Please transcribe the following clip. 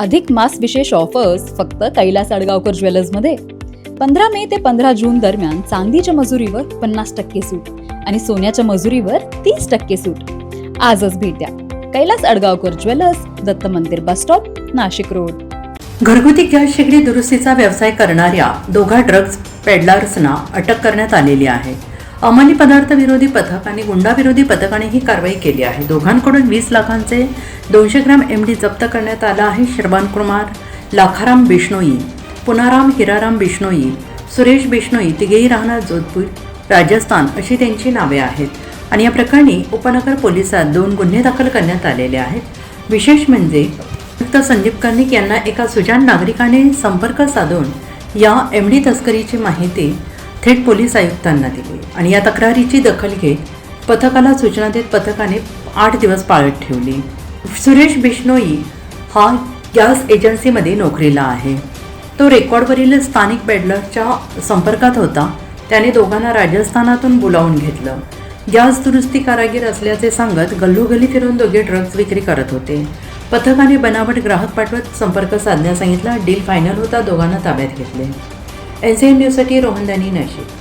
अधिक मास विशेष ऑफर्स फक्त कैलास अडगावकर ज्वेलर्समध्ये. 15 मे ते 15 जून दरम्यान चांदीच्या मजुरीवर 50% सूट आणि सोन्याच्या मजुरीवर 30% सूट. आजच भेट द्या. कैलास अडगावकर ज्वेलर्स, दत्त मंदिर बस स्टॉप, नाशिक रोड. घरगुती गॅस शेगडी दुरुस्तीचा व्यवसाय करणाऱ्या दोघा ड्रग्ज पेडलर्सना अटक करण्यात आलेली आहे. अंमली पदार्थ विरोधी पथक आणि गुंडाविरोधी पथकाने ही कारवाई केली आहे. दोघांकडून 20 लाखांचे 200 ग्रॅम MD जप्त करण्यात आला आहे. श्रवण कुमार लाखाराम बिश्नोई, पुनाराम हिराराम बिश्नोई, सुरेश बिश्नोई तिघेही राहणार जोधपूर, राजस्थान अशी त्यांची नावे आहेत. आणि या प्रकरणी उपनगर पोलिसात 2 गुन्हे दाखल करण्यात आलेले आहेत. विशेष म्हणजे आयुक्त संदीप कर्णिक यांना एका सुजाण नागरिकाने संपर्क साधून या MD तस्करीची माहिती थेट पोलीस आयुक्तांना दिली आणि या तक्रारीची दखल घेत पथकाला सूचना देत पथकाने 8 दिवस पाळत ठेवली. सुरेश बिश्नोई हा गॅस एजन्सीमध्ये नोकरीला आहे. तो रेकॉर्डवरील स्थानिक पेडलरच्या संपर्कात होता. त्याने दोघांना राजस्थानातून बोलावून घेतलं. गॅस दुरुस्ती कारागीर असल्याचे सांगत गल्लोगल्ली फिरून दोघे ड्रग्ज विक्री करत होते. पथकाने बनावट ग्राहक पाठवत संपर्क साधण्यास सांगितला. डील फायनल होता दोघांना ताब्यात घेतले. NCN न्यूजसाठी रोहन दानी, नाशिक.